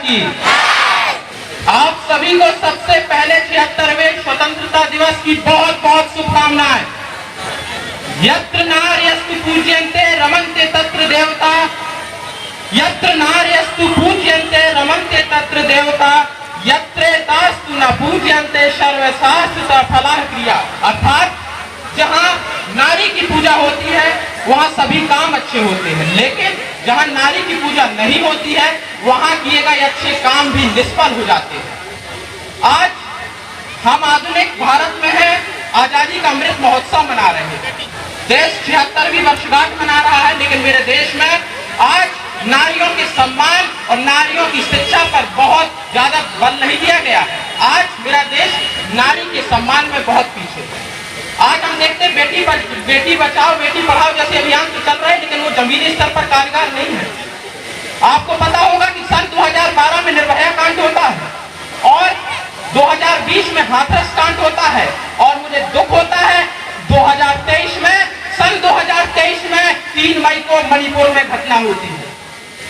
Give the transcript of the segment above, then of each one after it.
की। आप सभी को सबसे पहले 76वें स्वतंत्रता दिवस की बहुत बहुत शुभकामनाएं। यत्र नार्यस्तु पूज्यन्ते रमन्ते तत्र देवता, यत्र नार्यस्तु पूज्यन्ते रमन्ते तत्र देवता, यत्रेतास्तु न पूज्यन्ते सर्वशास्त्र फलाह क्रिया। अर्थात जहाँ नारी की पूजा होती है वहाँ सभी काम अच्छे होते हैं, लेकिन जहाँ नारी की पूजा नहीं होती है वहाँ किए गए अच्छे काम भी निष्फल हो जाते हैं। आज हम आधुनिक भारत में हैं, आजादी का अमृत महोत्सव मना रहे हैं। देश 76वीं वर्षगांठ मना रहा है, लेकिन मेरे देश में आज नारियों के सम्मान और नारियों की शिक्षा पर बहुत ज्यादा बल नहीं दिया गया है। आज मेरा देश नारी के सम्मान में बहुत पीछे है। आज हम देखते हैं बेटी बचाओ बेटी पढ़ाओ जैसे अभियान तो चल रहे हैं, लेकिन वो जमीनी स्तर पर कारगर नहीं है। आपको पता होगा कि सन 2012 में निर्भया कांड होता है और 2020 में हाथरस कांड होता है, और मुझे दुख होता है 2023 में, सन 2023 में 3 मई को मणिपुर में घटना होती है।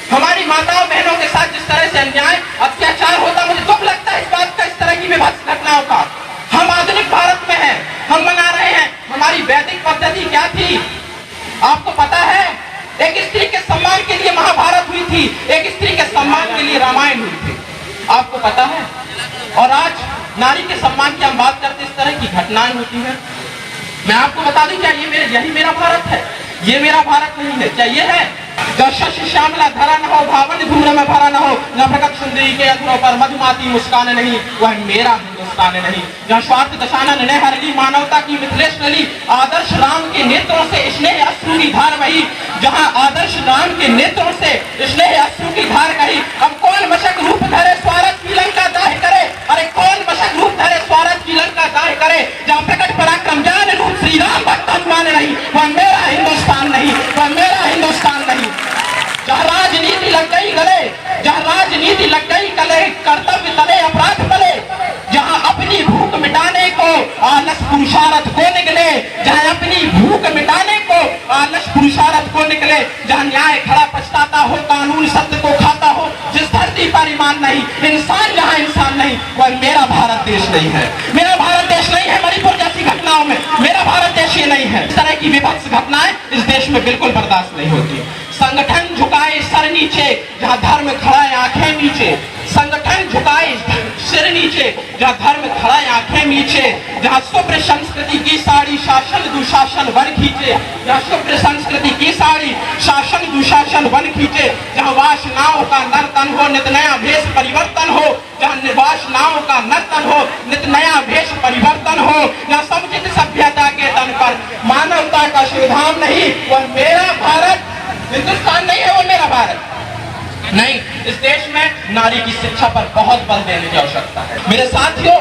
हमारी माताओं बहनों के साथ जिस तरह से अन्याय अत्याचार होता, मुझे दुख लगता है इस बात का, इस तरह की विभत्स घटनाओं का। हम आधुनिक भारत में हैं, हम मना रहे हैं। हमारी वैदिक पद्धति क्या थी आपको पता है? एक स्त्री के सम्मान के लिए महाभारत हुई थी, एक स्त्री के सम्मान के लिए रामायण हुई थी, आपको पता है। और आज नारी के सम्मान की हम बात करते, इस तरह की घटनाएं होती हैं। मैं आपको बता दूं, क्या यही मेरा भारत है? ये मेरा भारत नहीं है। क्या ये है? जब शशि श्यामला धरा न हो, भावन धूम्र में भरा न हो, न प्रकट सुंदरी के अधरों पर मधुमाती मुस्कान नहीं, वह मेरा हिंदुस्तान नहीं। जहाँ स्वार्थ दशानन ने हरली मानवता की मिथिलेश नली, आदर्श राम के नेत्रों से स्नेह अश्रु की धार बही, जहाँ आदर्श राम के नेत्रों से स्नेह अश्रु की धार बही। अब कौन मशक रूप धरे स्वार्थ की लंका दाह करे, अरे कौन मशक रूप धरे स्वार्थ की लंका दाह करे। जहाँ प्रकट पराक्रम जान रूप श्री राम भक्त हनुमान नहीं, वह मेरा हिंदुस्तान नहीं, वह मेरा हिंदुस्तान नहीं। जहाँ राजनीति लग गई गले, जहाँ राजनीति लग गई गले, कर्तव्य तले अपराध तले, जहाँ अपनी भूख मिटाने को आलस पुरुषार्थ को निकले, जहाँ अपनी भूख मिटाने को आलस पुरुषार्थ को निकले, जहाँ न्याय खड़ा पछताता हो, कानून सत्य को खाता हो, जिस धरती पर ईमान नहीं, इंसान जहाँ इंसान नहीं, वह मेरा भारत देश नहीं है। मेरा भारत देश नहीं है। मणिपुर जैसी घटनाओं में मेरा भारत देश ये नहीं है। इस तरह की विभत्स घटनाएं इस देश में बिल्कुल बर्दाश्त नहीं होती। संगठन झुकाए सर नीचे, जहाँ धर्म खड़ा है आंखें नीचे। संगठन झुकाए सिर नीचे, जहाँ धर्म खड़ा है आंखें नीचे। जहाँ शुभ्र संस्कृति की साड़ी शासन दुशासन वन खींचे, जहाँ शुभ्र संस्कृति की साड़ी शासन दुशासन वन खींचे। जहाँ वासनाओं का नर्तन हो, नित नया भेष परिवर्तन हो, जहाँ वासनाओं का नर्तन हो, नित नया भेष परिवर्तन हो। जहाँ समुचित सभ्यता के तन पर मानवता का शुभधाम नहीं, वह मेरा भारत हिंदुस्तान नहीं है, वो मेरा भारत नहीं। इस देश में नारी की शिक्षा पर बहुत बल देने की आवश्यकता है। मेरे साथियों,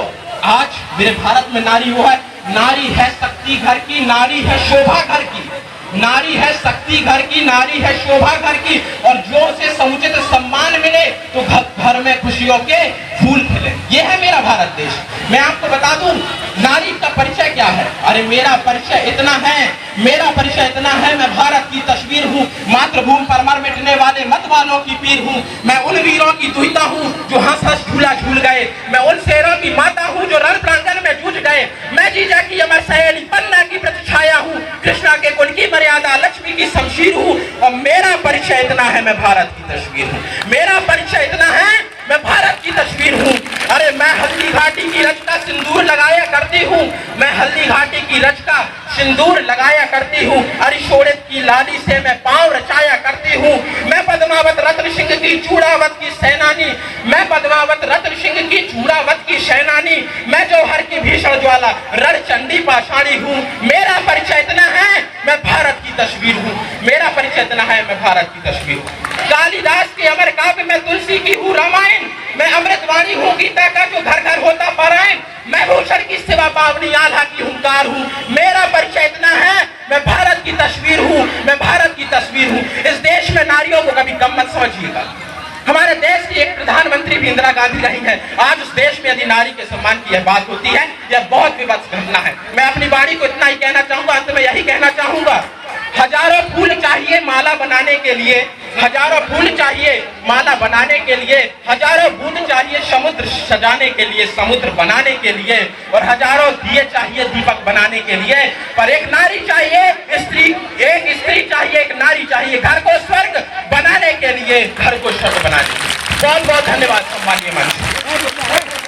आज मेरे भारत में नारी वो है, नारी है शक्ति घर की, नारी है शोभा घर की, नारी है शक्ति घर की, नारी है शोभा घर की। और जो उसे समुचित सम्मान मिले तो घर में खुशियों के फूल खिले। ये है मेरा भारत देश। मैं आपको बता दूं, नारी का परिचय क्या है? अरे मेरा परिचय इतना है, मेरा परिचय इतना है, मैं भारत की तस्वीर हूँ, मातृभूमि पर मर मिटने वाले मत वालों की पीर हूँ। मैं उन वीरों की दुहिता हूँ जो हंस हंस झूला झूल गए, मैं उन शेरों की माता हूँ जो रण प्रांगण में जूझ गए। मैं जीजा की अमर सहेली पन्ना की प्रतिछाया हूँ, कृष्णा के कुल की मर्यादा लक्ष्मी की शमशीर हूँ। और मेरा परिचय इतना है, मैं भारत की तस्वीर हूँ। मेरा परिचय इतना है, मैं भारत की तस्वीर हूँ। अरे मैं हल्दी घाटी की रचना सिंदूर लगाया करती हूँ, मैं हल्दी घाटी की रचना सिंदूर लगाया करती हूँ। अरिशोड़ित की लाली से मैं पांव रचाया करती हूँ। मैं पद्मावत रत्न सिंह की चूड़ावत की सेनानी, मैं पद्मावत रत्न सिंह की चूड़ावत की सेनानी, मैं जौहर की भीषण ज्वाला रणचंडी पाषाणी हूँ। मेरा परिचय इतना है, मैं भारत की तस्वीर हूँ। मेरा परिचय इतना है, मैं भारत की तस्वीर हूँ। कालिदास के अमर काव्य में तुलसी की हूँ रामायण, मैं अमृतवाणी हूँ गीता का जो घर घर होता पारायण। मैं भूषण की सिवा बावनी आल्हा की हुंकार हूँ। मेरा परिचय इतना है, मैं भारत की तस्वीर हूँ, मैं भारत की तस्वीर हूँ। इस देश में नारियों को कभी कम मत समझिएगा। हमारे देश की एक प्रधानमंत्री भी इंदिरा गांधी रही है। आज उस देश में यदि नारी के सम्मान की यह बात होती है, यह बहुत विभत्स घटना है। मैं अपनी वाणी को इतना ही कहना चाहूंगा, अंत में यही कहना चाहूंगा हजारों फूल चाहिए माला बनाने के लिए, हजारों फूल चाहिए माला बनाने के लिए, हजारों बूंद चाहिए समुद्र सजाने के लिए, समुद्र बनाने के लिए, और हजारों दिए चाहिए दीपक बनाने के लिए, पर एक नारी चाहिए, एक स्त्री चाहिए, एक नारी चाहिए घर को स्वर्ग बनाने के लिए, घर को स्वर्ग बनाने के लिए। बहुत बहुत धन्यवाद सम्माननीय मंच।